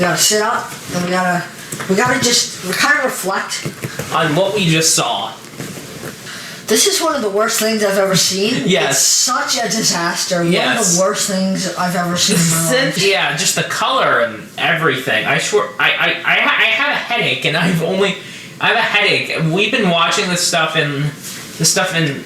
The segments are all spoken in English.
gotta sit up and we gotta just kind of reflect on what we just saw. This is one of the worst things I've ever seen. Yes. It's such a disaster. Yes. One of the worst things I've ever seen in my life. Yeah, just the color and everything. I swear, I have a headache, and I have a headache. We've been watching this stuff in,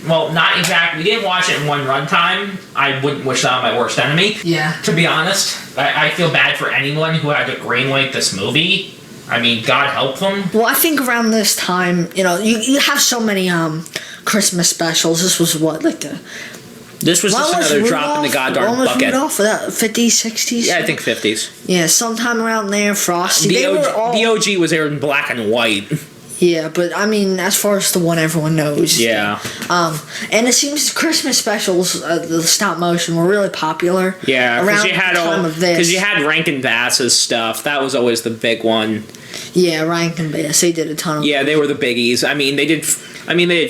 well, not exactly, we didn't watch it in one runtime. I wouldn't wish that on my worst enemy. Yeah. To be honest, I feel bad for anyone who had to greenlight this movie. I mean, God help them. Well, I think around this time, you have so many Christmas specials. This was what, like the... This was just another drop in the goddamn bucket. When was Rudolph? Was that 50s, 60s? Yeah, I think 50s. Yeah, sometime around there. Frosty. The OG was aired in black and white. Yeah, but I mean, as far as the one everyone knows. Yeah. And it seems Christmas specials, the stop motion, were really popular. Yeah, because you had Rankin Bass's stuff. That was always the big one. Yeah, Rankin Bass. They did a ton of. Yeah, they were the biggies. I mean, they did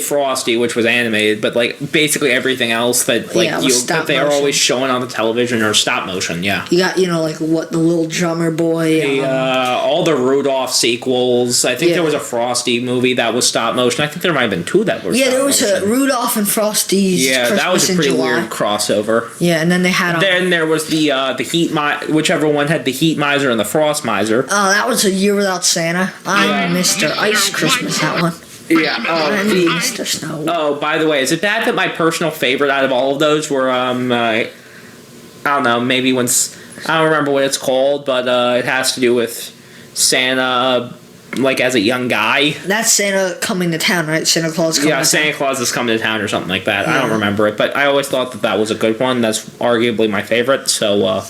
Frosty, which was animated, but like basically everything else that that they are always showing on the television or stop motion. Yeah. You got like what the Little Drummer Boy. All the Rudolph sequels. I think there was a Frosty movie that was stop motion. I think there might have been two that were. Yeah, there was a Rudolph and Frosty's. Yeah, Christmas that was a pretty weird crossover. Yeah, and then they had. Then there was the Heat whichever one had the Heat Miser and the Frost Miser. Oh, that was A Year Without Santa. I'm Mr. Ice Christmas. That one. Yeah. Mr. Snow. Oh, by the way, is it bad that my personal favorite out of all of those were I don't know, maybe I don't remember what it's called, but it has to do with Santa, like as a young guy. That's Santa coming to town, right? Santa Claus coming to town. Yeah, Santa Claus is coming to town or something like that. Yeah. I don't remember it, but I always thought that was a good one. That's arguably my favorite. So.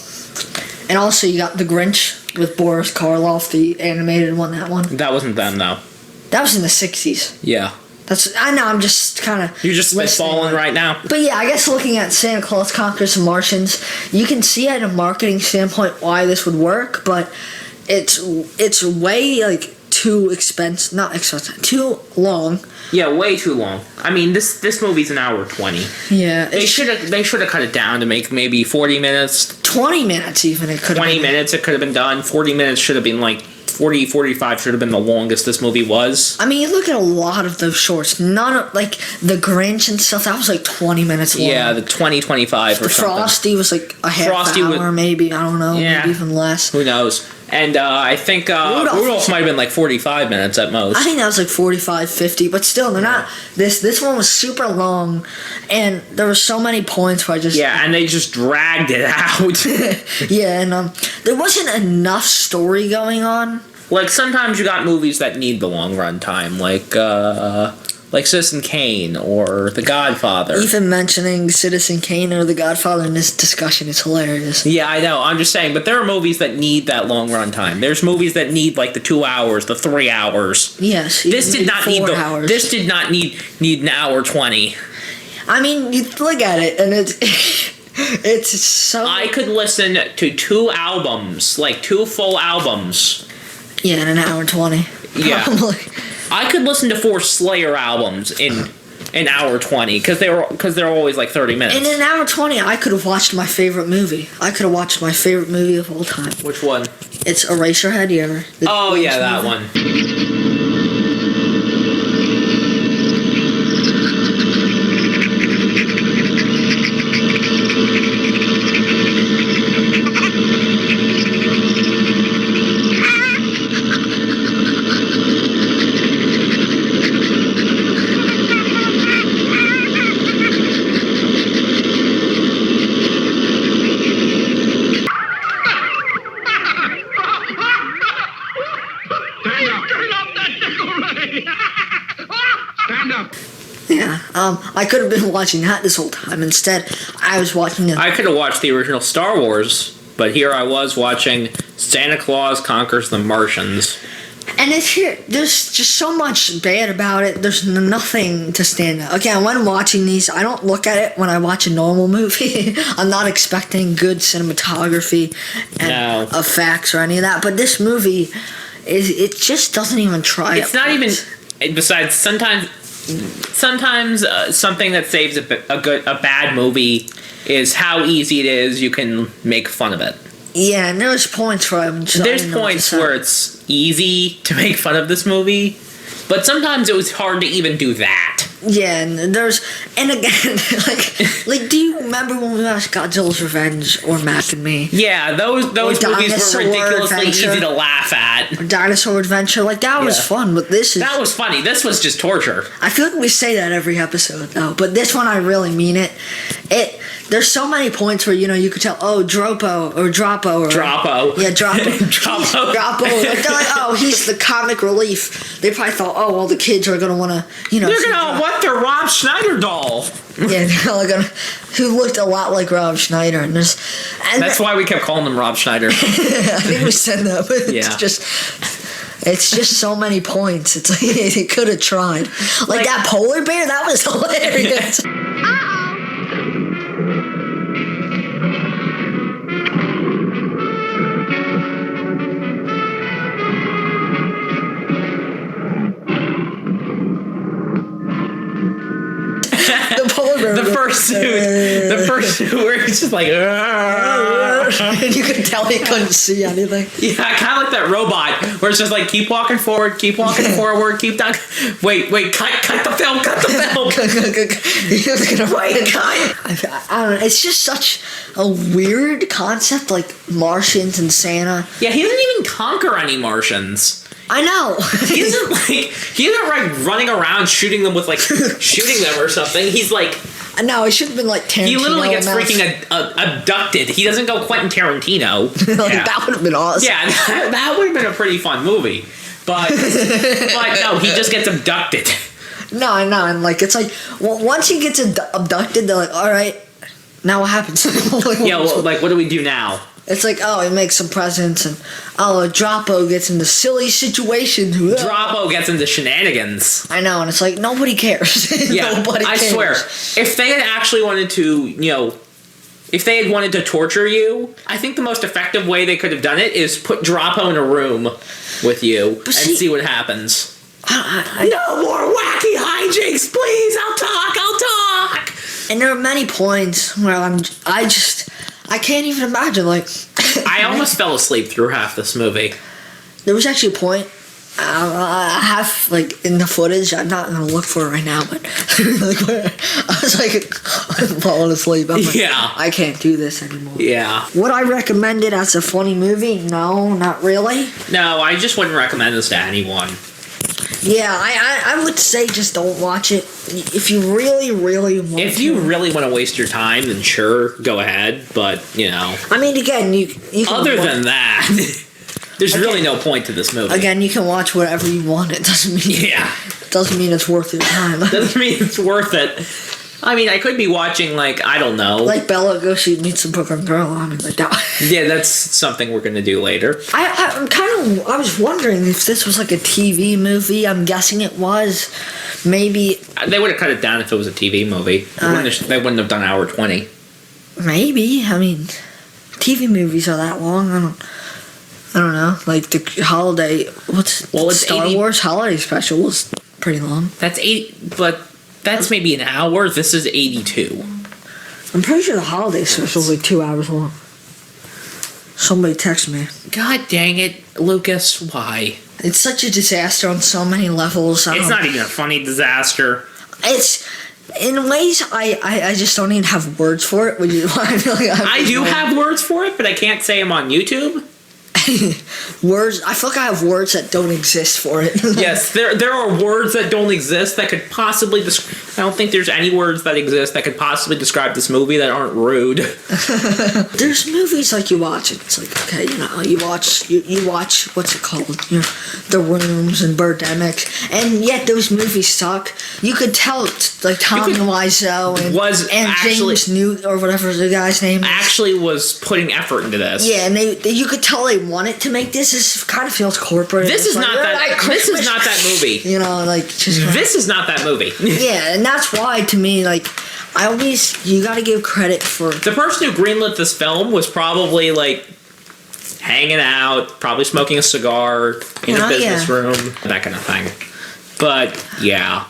And also, you got The Grinch with Boris Karloff, the animated one. That one. That wasn't them, though. That was in the 60s. Yeah. I know, I'm just kind of... You're just spitballing right now. But yeah, I guess looking at Santa Claus Conquers The Martians, you can see at a marketing standpoint why this would work, but it's way, like, too expensive. Not expensive. Too long. Yeah, way too long. I mean, this movie's an hour 20. Yeah. They should have cut it down to make maybe 40 minutes. 20 minutes even, it could have been. 20 minutes, it could have been done. 40 minutes should have been, like... 45 should have been the longest this movie was. I mean, you look at a lot of those shorts. None of, like, The Grinch and stuff, that was like 20 minutes long. Yeah, the 25 or something. Frosty was like a half hour, maybe. I don't know. Yeah. Maybe even less. Who knows? And I think Rudolph might have been like 45 minutes at most. I think that was like 45, 50, but still, they're not. This one was super long, and there were so many points where I just. Yeah, and they just dragged it out. Yeah, and there wasn't enough story going on. Like, sometimes you got movies that need the long run time, like Citizen Kane or The Godfather. Even mentioning Citizen Kane or The Godfather in this discussion is hilarious. Yeah, I know. I'm just saying, but there are movies that need that long run time. There's movies that need like the 2 hours, the 3 hours. Yes. This did not need This did not need an hour 20. I mean, you look at it and it's so. I could listen to 2 albums, like 2 full albums. Yeah, in an hour 20. Yeah. Probably. I could listen to 4 Slayer albums in an hour 20 because they're always like 30 minutes. In an hour 20, I could have watched my favorite movie. I could have watched my favorite movie of all time. Which one? It's Eraserhead. You ever? Oh yeah, that one. Yeah, I could have been watching that this whole time. Instead, I was watching it. I could have watched the original Star Wars, but here I was watching Santa Claus Conquers the Martians. And there's just so much bad about it. There's nothing to stand out. Again, when I'm watching these, I don't look at it when I watch a normal movie. I'm not expecting good cinematography and effects or any of that. But this movie, it just doesn't even try. It's not even. Besides, sometimes something that saves a bad movie is how easy it is you can make fun of it. Yeah, and there's points where There's points where it's easy to make fun of this movie, but sometimes it was hard to even do that. Yeah, and again, like, do you remember when we watched Godzilla's Revenge or Mac and Me? Yeah, those movies were ridiculously easy to laugh at. Or Dinosaur Adventure, like that was fun, but that was funny. This was just torture. I feel like we say that every episode though, but this one I really mean it. There's so many points where you could tell, Droppo. Yeah, Droppo. Droppo. Like, they're like, oh, he's the comic relief. They probably thought, oh, well, the kids are gonna want to, they're gonna want their Rob Schneider doll. Yeah, who looked a lot like Rob Schneider, and that's why we kept calling him Rob Schneider. I think we said that, but it's just so many points. It's like they could have tried. Like that polar bear, that was hilarious. The first suit where he's just like, and you could tell he couldn't see anything. Yeah, kind of like that robot where it's just like, keep walking forward, keep down. Wait, cut the film. I don't know. It's just such a weird concept, like Martians and Santa. Yeah, he doesn't even conquer any Martians. I know. He isn't like running around shooting them with shooting them or something. He's like, no, it should have been like Tarantino. He literally gets freaking abducted. He doesn't go Quentin Tarantino. That would have been awesome. Yeah, that would have been a pretty fun movie. But no, he just gets abducted. No, I know, and it's like once he gets abducted, they're like, all right, now what happens? What do we do now? It's like, he makes some presents, and Droppo gets into silly situations. Droppo gets into shenanigans. I know, and it's like, nobody cares. Yeah, nobody cares. I swear, if they had actually wanted to, if they had wanted to torture you, I think the most effective way they could have done it is put Droppo in a room with you and see what happens. No more wacky hijinks, please. I'll talk. And there are many points where I can't even imagine, I almost fell asleep through half this movie. There was actually a point, I have, in the footage, I'm not going to look for it right now, but, I was I'm falling asleep. I'm I can't do this anymore. Yeah. Would I recommend it as a funny movie? No, not really. No, I just wouldn't recommend this to anyone. Yeah, I would say just don't watch it. If you really, really want If you really want to waste your time, then sure, go ahead. But, I mean, again, you can... Other than that, there's really no point to this movie. Again, you can watch whatever you want. It doesn't mean... Yeah. Doesn't mean it's worth your time. Doesn't mean it's worth it. I mean, I could be watching, I don't know. Like Bella Go She Meets a Brooklyn Girl. I mean, that. Yeah, that's something we're going to do later. I was wondering if this was a TV movie. I'm guessing it was. Maybe. They would have cut it down if it was a TV movie. They wouldn't have done hour 20. Maybe. I mean, TV movies are that long. I don't know. The holiday. Star Wars holiday special was pretty long. That's 8, but that's maybe an hour. This is 82. I'm pretty sure the holiday special was 2 hours long. Somebody text me. God dang it, Lucas, why? It's such a disaster on so many levels. It's not even a funny disaster. It's... In ways, I just don't even have words for it, which is why I feel like I do have words for it, but I can't say them on YouTube. Words. I feel like I have words that don't exist for it. Yes, there are words that don't exist that could possibly I don't think there's any words that exist that could possibly describe this movie that aren't rude. There's movies you watch and it's okay, you watch what's it called? The Rooms and Birdemic, and yet those movies suck. You could tell Tommy Wiseau and James Newt or whatever the guy's name is. Actually was putting effort into this. Yeah, and you could tell they wanted to make this. This kind of feels corporate. This is not that movie. This is not that movie. Yeah, and that's why to me, you got to give credit for the person who greenlit this film was probably hanging out, probably smoking a cigar in a business room, that kind of thing. But yeah.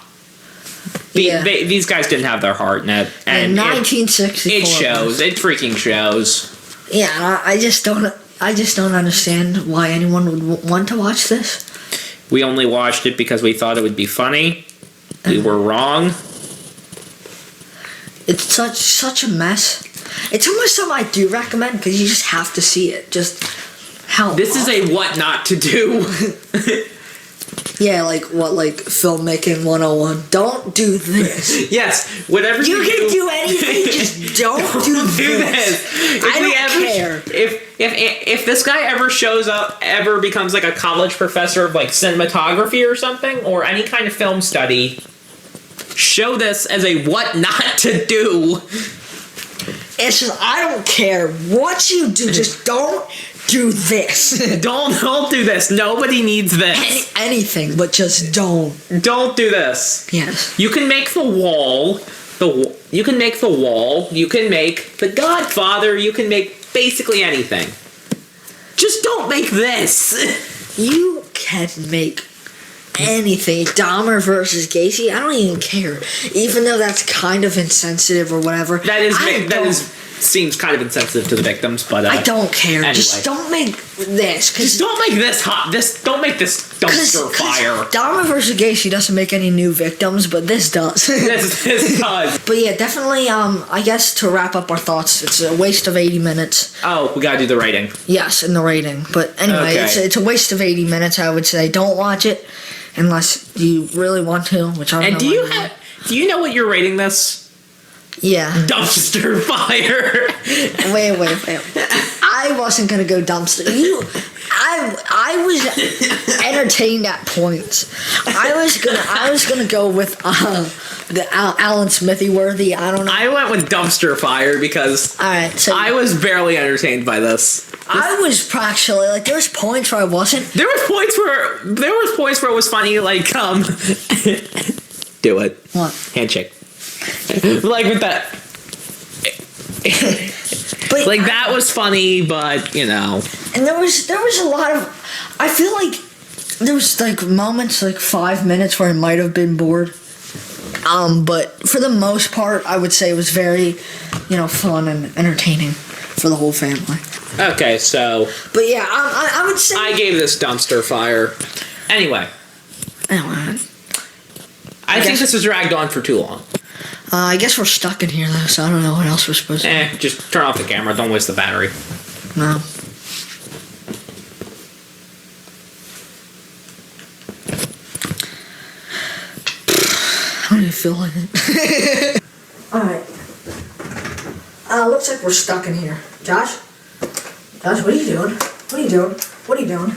These guys didn't have their heart in it. And 1964. It shows. It freaking shows. Yeah, I just don't understand why anyone would want to watch this. We only watched it because we thought it would be funny. We were wrong. It's such a mess. It's almost something I do recommend because you just have to see it. Just how this is a what not to do. Yeah, like filmmaking 101. Don't do this. Yes, whatever you can do anything, just don't do this. I don't care. If this guy ever shows up, ever becomes like a college professor of like cinematography or something, or any kind of film study, show this as a what not to do. It's just, I don't care what you do, just don't do this. Don't do this. Nobody needs this. Anything, but just don't. Don't do this. Yes. You can make the wall. You can make the wall. You can make the Godfather. You can make basically anything. Just don't make this. You can make anything. Dahmer versus Gacy, I don't even care. Even though that's kind of insensitive or whatever. Seems kind of insensitive to the victims, but I don't care. Anyway. Just don't make this. Just don't make this hot. Don't make this dumpster fire. Dahmer versus Gacy doesn't make any new victims, but this does. this does. But yeah, definitely. I guess to wrap up our thoughts, it's a waste of 80 minutes. Oh, we gotta do the rating. Yes, and the rating. But anyway, okay. It's a waste of 80 minutes. I would say don't watch it unless you really want to. Which I don't know. And do you know what you're rating this? Yeah. Dumpster fire. Wait. I wasn't gonna go dumpster. I was entertained at points. I was gonna go with the Alan Smithee worthy. I don't know. I went with dumpster fire because so I was barely entertained by this. I was actually like there was points where I wasn't. There was points where it was funny. Like do it. What? Handshake. Like with that. But like that was funny, but you know. And there was a lot of. I feel like there was like moments, like 5 minutes where I might have been bored. But for the most part, I would say it was very, fun and entertaining for the whole family. Okay, so. But yeah, I would say I gave this dumpster fire. Anyway. I think this was dragged on for too long. I guess we're stuck in here though, so I don't know what else we're supposed to do. Just turn off the camera. Don't waste the battery. No. I don't even feel like it. Alright. Looks like we're stuck in here. Josh? Josh, what are you doing? What are you doing?